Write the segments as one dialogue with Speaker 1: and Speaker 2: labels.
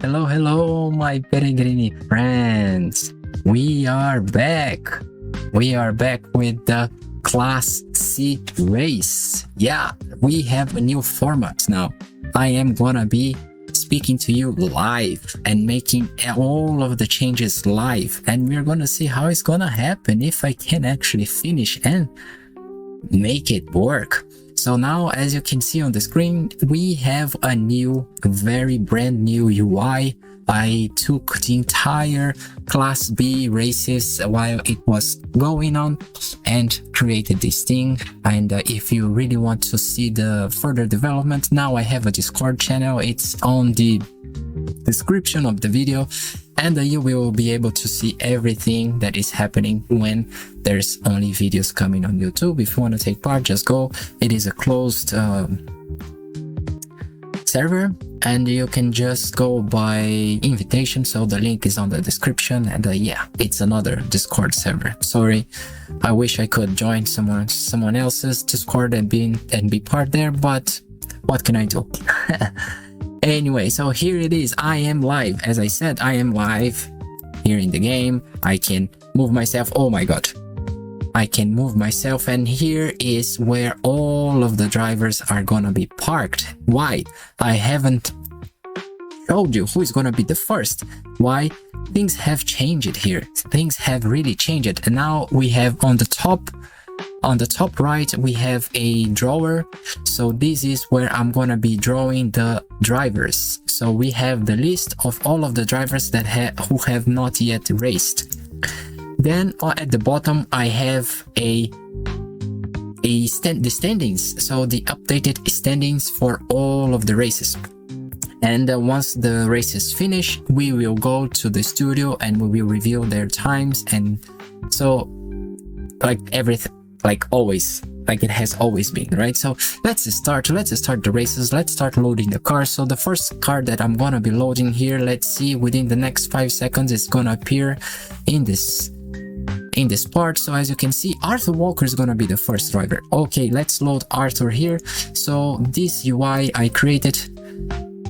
Speaker 1: Hello, hello, my peregrine friends. We are back. We are back with the Class C race. Yeah, we have a new format now. I am gonna be speaking to you live and making all of the changes live, and we're gonna see how it's gonna happen if I can actually finish and make it work. So now, as you can see on the screen, we have a new, very brand new UI. I took the entire Class B races while it was going on and created this thing. And if you really want to see the further development, now I have a Discord channel. It's on the description of the video, and you will be able to see everything that is happening when there's only videos coming on YouTube. If you want to take part, just go. It is a closed server, and you can just go by invitation, so the link is on the description. And yeah, it's another Discord server. Sorry, I wish I could join someone else's Discord and be part there, but what can I do? Anyway, so here it is. I am live. As I said, I am live here in the game. I can move myself. Oh my god, I can move myself, and here is where all of the drivers are gonna be parked. Why? I haven't showed you who is gonna be the first. Why? Things have changed here. Things have really changed. And now we have on the top right, we have a drawer. So this is where I'm gonna be drawing the drivers. So we have the list of all of the drivers that who have not yet raced. Then at the bottom, I have the standings. So the updated standings for all of the races. And once the races finish, we will go to the studio and we will reveal their times. And so like everything, like always, like it has always been, right? So let's start the races. Let's start loading the cars. So the first car that I'm gonna be loading here, let's see, within the next 5 seconds it's gonna appear in this part. So as you can see, Arthur Walker is gonna be the first driver. Okay, let's load Arthur here. So this UI I created,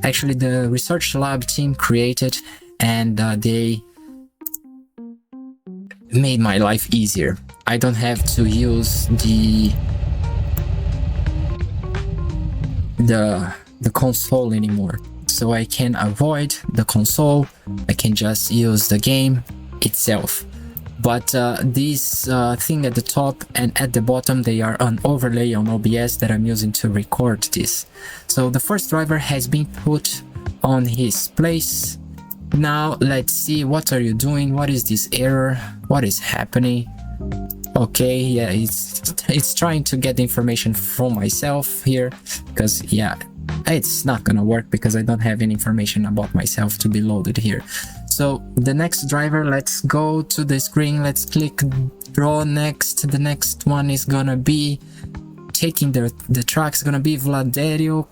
Speaker 1: actually the research lab team created, and they made my life easier. I don't have to use the console anymore, so I can avoid the console. I can just use the game itself. But this thing at the top and at the bottom, they are an overlay on OBS that I'm using to record this. So the first driver has been put on his place. Now let's see, what are you doing? What is this error? What is happening? Okay, yeah, it's trying to get the information from myself here, because yeah, it's not gonna work because I don't have any information about myself to be loaded here. So the next driver, let's go to the screen, let's click draw next. The next one is gonna be taking the track's gonna be Vladerio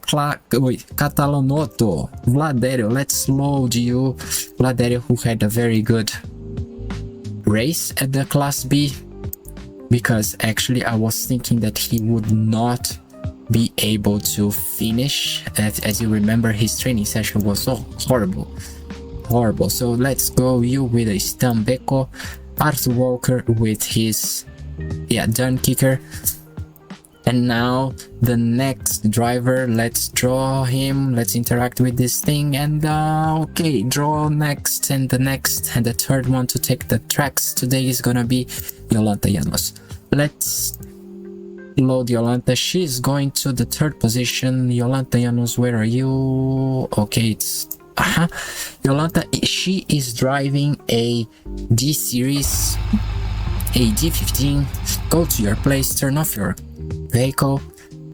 Speaker 1: Catalonotto. Vladerio, let's load you. Vladerio, who had a very good race at the Class B, because actually I was thinking that he would not be able to finish. As you remember, his training session was so horrible. So let's go you with a Stambeko, Arthur Walker with his turn kicker. And now the next driver, let's draw him, let's interact with this thing, and okay, draw next, and the third one to take the tracks today is gonna be Yolanta Llanos. Let's load Yolanta. She's going to the third position. Yolanta Llanos, where are you? Okay, it's Yolanta, she is driving a D series, a D15. Go to your place, turn off your vehicle,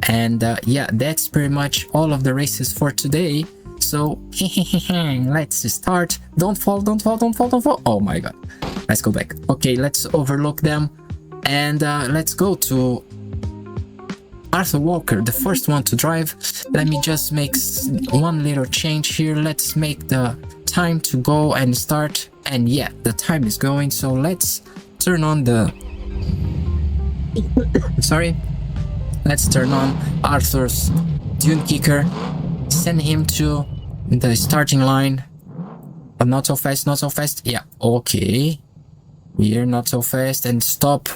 Speaker 1: and yeah, that's pretty much all of the races for today. So let's start. Don't fall. Oh my god, let's go back. Okay, let's overlook them, and let's go to Arthur Walker, the first one to drive. Let me just make one little change here. Let's make the time to go and start, and yeah, the time is going. So let's turn on the let's turn on Arthur's dune kicker, send him to the starting line, Not so fast, not so fast. Yeah, okay. Here, not so fast, and stop.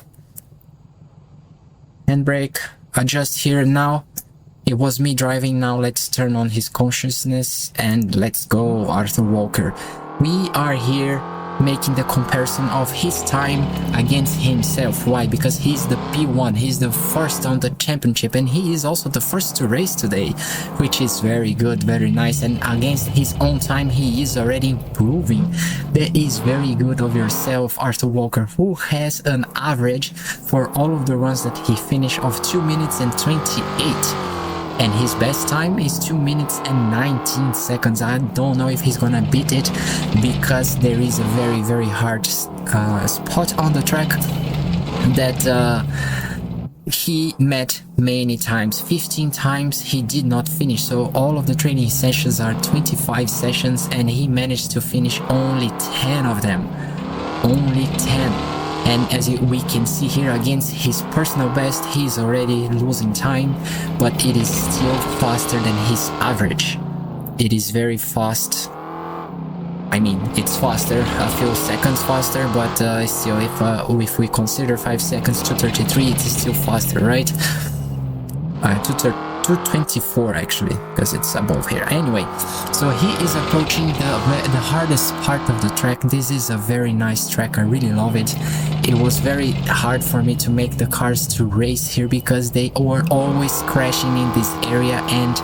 Speaker 1: Handbrake, adjust here now. It was me driving, now let's turn on his consciousness and let's go, Arthur Walker. We are here making the comparison of his time against himself. Why? Because he's the P1, he's the first on the championship, and he is also the first to race today, which is very good, very nice. And against his own time, he is already improving. That is very good of yourself, Arthur Walker, who has an average for all of the runs that he finished of 2 minutes and 28. And his best time is 2 minutes and 19 seconds. I don't know if he's gonna beat it, because there is a very, very hard spot on the track that he met many times. 15 times he did not finish. So all of the training sessions are 25 sessions, and he managed to finish only 10 of them. Only 10. And as we can see here, against his personal best, he's already losing time, but it is still faster than his average. It is very fast. I mean, it's faster, a few seconds faster, but still, if we consider 5 seconds, 2:33, it is still faster, right? 2:24 actually, because it's above here. Anyway, so he is approaching the hardest part of the track. This is a very nice track, I really love it. It was very hard for me to make the cars to race here because they were always crashing in this area, and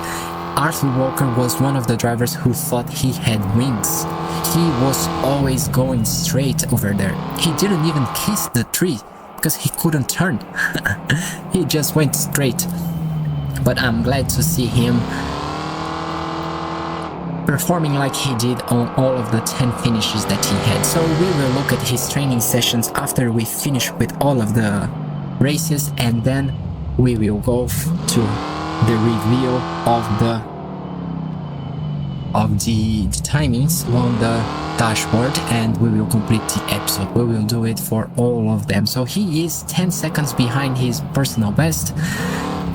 Speaker 1: Arthur Walker was one of the drivers who thought he had wings. He was always going straight over there. He didn't even kiss the tree because he couldn't turn. He just went straight. But I'm glad to see him performing like he did on all of the 10 finishes that he had. So we will look at his training sessions after we finish with all of the races, and then we will go to the review of the timings on the dashboard, and we will complete the episode. We will do it for all of them. So he is 10 seconds behind his personal best.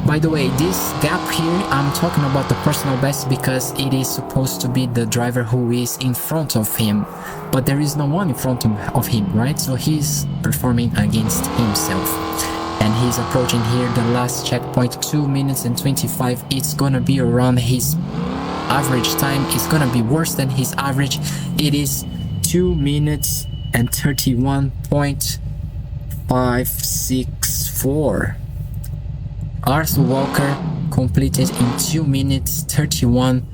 Speaker 1: By the way, this gap here, I'm talking about the personal best because it is supposed to be the driver who is in front of him, but there is no one in front of him, right? So he's performing against himself, and he's approaching here the last checkpoint, 2 minutes and 25. It's gonna be around his average time. It's gonna be worse than his average. It is 2 minutes and 31.564. Arthur Walker completed in 2 minutes 31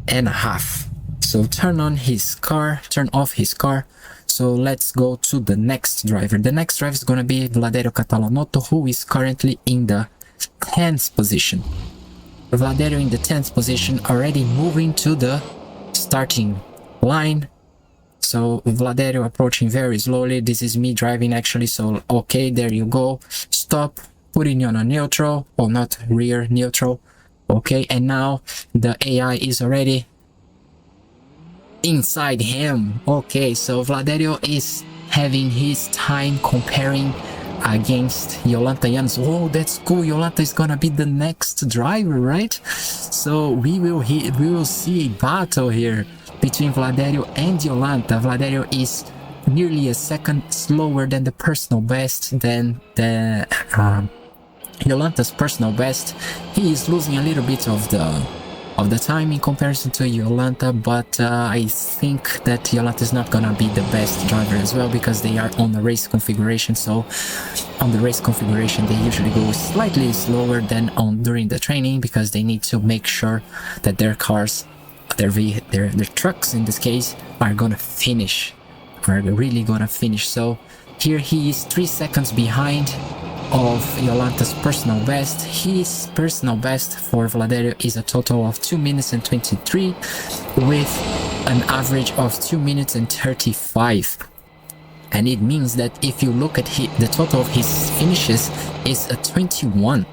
Speaker 1: and a half. So turn off his car. So let's go to the next driver. The next driver is gonna be Valerio Catalanotto, who is currently in the 10th position. Valerio in the 10th position, already moving to the starting line. So Valerio approaching very slowly. This is me driving actually, so okay, there you go. Stop. Putting you on a neutral, or not rear neutral. Okay, and now the AI is already inside him. Okay, so Valerio is having his time comparing against Jolanta Jans. Oh, that's cool. Jolanta is gonna be the next driver, right? So we will see a battle here between Valerio and Jolanta. Valerio is nearly a second slower than the personal best, than the Jolanta's personal best. He is losing a little bit of the time in comparison to Jolanta, but I think that Jolanta is not gonna be the best driver as well, because they are on the race configuration. So on the race configuration they usually go slightly slower than during the training, because they need to make sure that their cars, their trucks in this case, are gonna finish, are really gonna finish. So here he is 3 seconds behind of Jolanta's personal best. His personal best for Valerio is a total of 2 minutes and 23, with an average of 2 minutes and 35. And it means that if you look at the total of his finishes is a 21.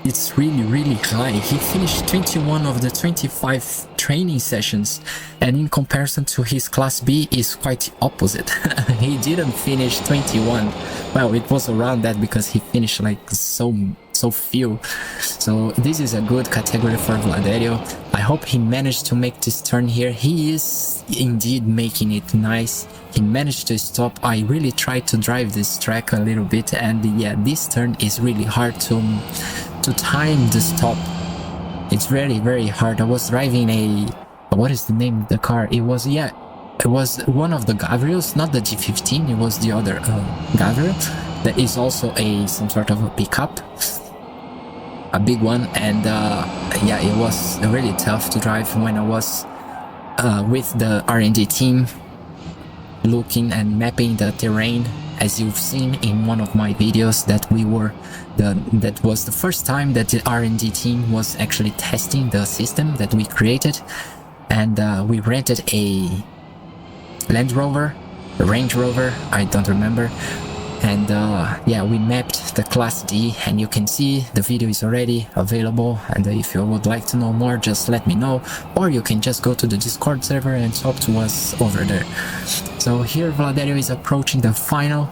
Speaker 1: It's really high. He finished 21 of the 25 training sessions, and in comparison to his class B is quite the opposite. He didn't finish 21. Well, it was around that because he finished like so few. So this is a good category for Valerio. I hope he managed to make this turn here. He is indeed making it nice. He managed to stop. I really tried to drive this track a little bit, and yeah, this turn is really hard to time the stop. It's very hard. I was driving a, what is the name of the car? It was, yeah, it was one of the Gavrils, not the G15. It was the other Gavril that is also some sort of a pickup, a big one. And yeah, it was really tough to drive when I was with the R&D team, looking and mapping the terrain. As you've seen in one of my videos, that that was the first time that the R&D team was actually testing the system that we created, and we rented a Land Rover, a Range Rover, I don't remember, and yeah, we mapped the Class D, and you can see the video is already available, and if you would like to know more, just let me know, or you can just go to the Discord server and talk to us over there. So here Vladerio is approaching the final.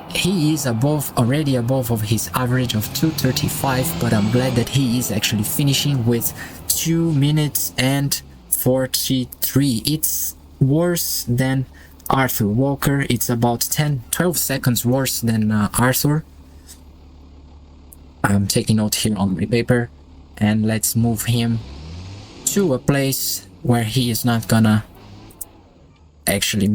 Speaker 1: He is already above of his average of 2:35, but I'm glad that he is actually finishing with 2 minutes and 43. It's worse than Arthur Walker. It's about 12 seconds worse than Arthur. I'm taking note here on my paper, and let's move him to a place where he is not gonna actually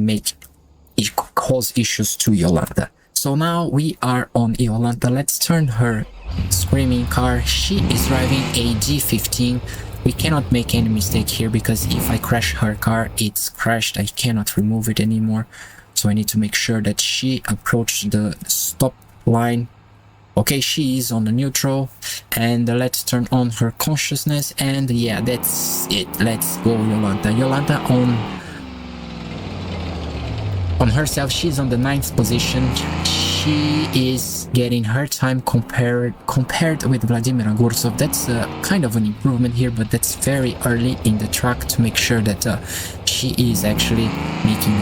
Speaker 1: cause issues to Yolanda. So now we are on Yolanda. Let's turn her screaming car. She is driving a G15. We cannot make any mistake here, because if I crash her car, it's crashed. I cannot remove it anymore. So I need to make sure that she approaches the stop line. Okay, she is on the neutral, and let's turn on her consciousness, and yeah, that's it. Let's go, Yolanda. Yolanda on herself, she's on the 9th position. She is getting her time compared with Vladimir Agursov. That's kind of an improvement here, but that's very early in the track to make sure that she is actually making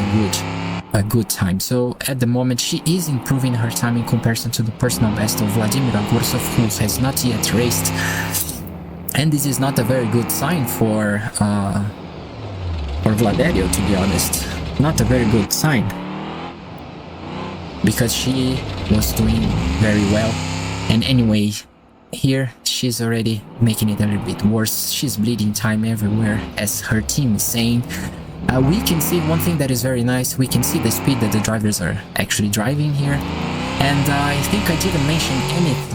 Speaker 1: a good time. So at the moment, she is improving her time in comparison to the personal best of Vladimir Agursov, who has not yet raced, and this is not a very good sign for Vladerio, to be honest. Not a very good sign, because she was doing very well. And anyway, here she's already making it a little bit worse. She's bleeding time everywhere, as her team is saying. We can see one thing that is very nice. We can see the speed that the drivers are actually driving here, and I think I didn't mention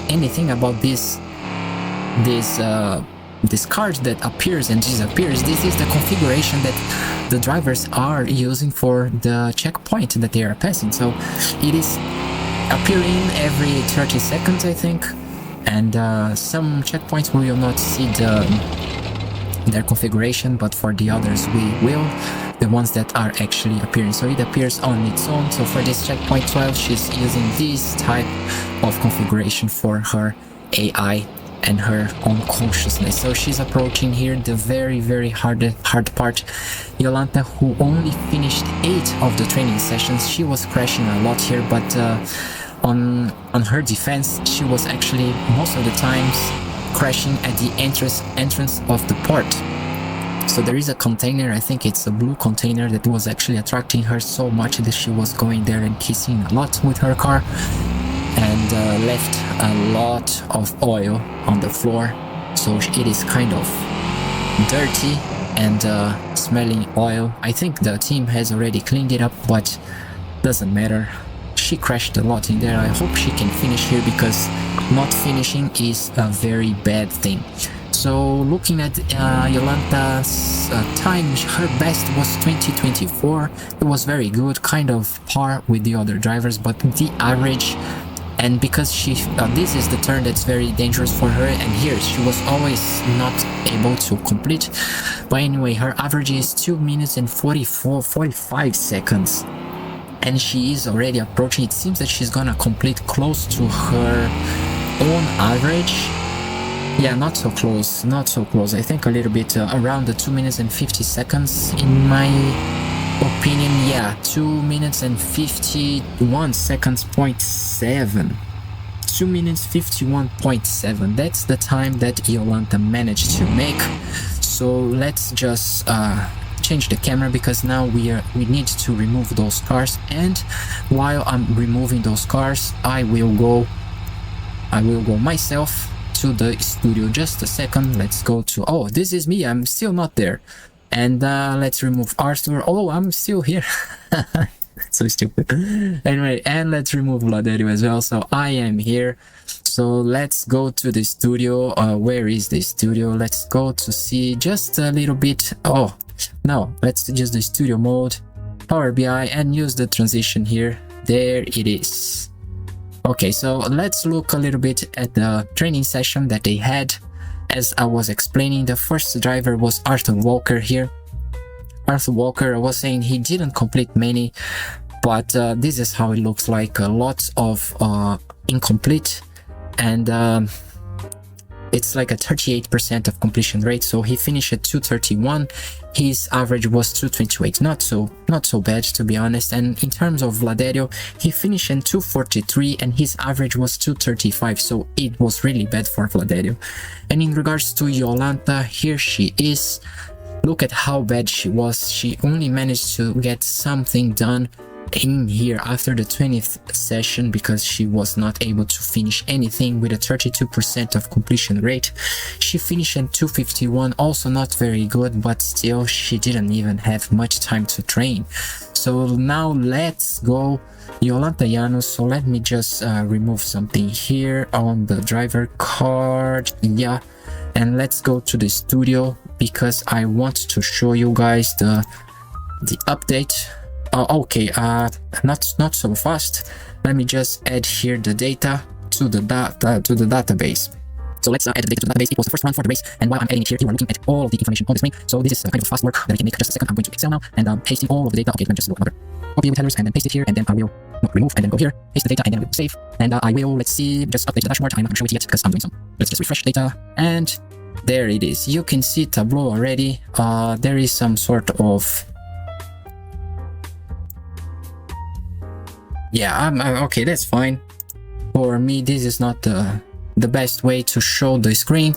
Speaker 1: anything about this card that appears and disappears. This is the configuration that the drivers are using for the checkpoint that they are passing. So it is appearing every 30 seconds, I think, and some checkpoints we will not see their configuration, but for the others we will, the ones that are actually appearing. So it appears on its own. So for this checkpoint 12, she's using this type of configuration for her AI and her own consciousness. So she's approaching here the very hard part. Yolanda, who only finished 8 of the training sessions, she was crashing a lot here, but on her defense, she was actually most of the times crashing at the entrance of the port. So there is a container, I think it's a blue container, that was actually attracting her so much that she was going there and kissing a lot with her car, and left a lot of oil on the floor. So it is kind of dirty and smelling oil. I think the team has already cleaned it up, but doesn't matter. She crashed a lot in there. I hope she can finish here, because not finishing is a very bad thing. So looking at Yolanda's time, her best was 20:24. It was very good, kind of par with the other drivers, but the average, and because this is the turn that's very dangerous for her, and here she was always not able to complete. But anyway, her average is 2 minutes and 45 seconds, and she is already approaching. It seems that she's gonna complete close to her own average. Yeah, not so close. I think a little bit around the 2 minutes and 50 seconds in my opinion. Yeah, 2 minutes and 51 seconds, 0.7. 2 minutes 51.7. That's the time that Yolanda managed to make. So let's just change the camera, because now we need to remove those cars. And while I'm removing those cars, I will go myself to the studio. Just a second. Let's go to, oh, this is me, I'm still not there. And let's remove Arthur. Oh, I'm still here. So stupid. Anyway, and let's remove Vladerio as well. So I am here. So let's go to the studio. Where is the studio? Let's go to see just a little bit. Oh no, let's use the studio mode, Power BI, and use the transition here. There it is. Okay, so let's look a little bit at the training session that they had. As I was explaining, the first driver was Arthur Walker here. Arthur Walker was saying he didn't complete many, but this is how it looks like. A lot of incomplete, and it's like a 38% of completion rate. So he finished at 231. His average was 228. Not so bad, to be honest. And in terms of Vladerio, he finished in 243 and his average was 235. So it was really bad for Vladerio. And in regards to Yolanta, here she is. Look at how bad she was. She only managed to get something done in here after the 20th session, because she was not able to finish anything with a 32% of completion rate. She finished at 251, also not very good, but still she didn't even have much time to train. So now let's go Yolanta Llanos. So let me just remove something here on the driver card. Yeah, and let's go to the studio, because I want to show you guys the update. Okay, not so fast. Let me just add here the data to the database. So let's add the data to the database. It was the first run for the race, and while I'm adding it here, you are looking at all of the information on the screen. So this is kind of fast work that I can make. Just a second, I'm going to Excel now and pasting all of the data. Okay, let me just do another copy with headers and then paste it here, and then I will remove and then go here, paste the data, and then I will save. And I will, let's see, just update the dashboard. I'm not going to show it yet because I'm doing some. Let's just refresh data, and there it is. You can see Tableau already. There is some sort of, yeah, okay, that's fine. For me, this is not the best way to show the screen,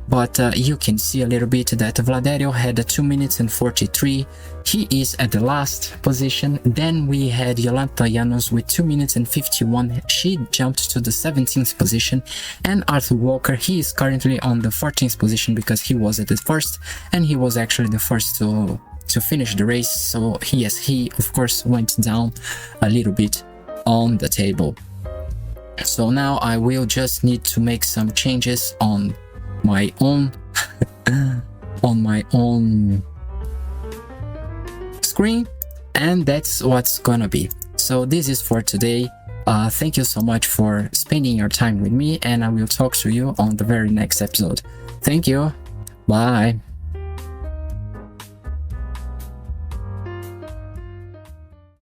Speaker 1: but you can see a little bit that Vladerio had a 2 minutes and 43. He is at the last position. Then we had Yolanta Llanos with 2 minutes and 51. She jumped to the 17th position. And Arthur Walker, he is currently on the 14th position because he was at the first, and he was actually the first to finish the race. So he of course went down a little bit on the table. So now I will just need to make some changes on my own screen, and that's what's gonna be. So this is for today. Thank you so much for spending your time with me, and I will talk to you on the very next episode. Thank you. Bye.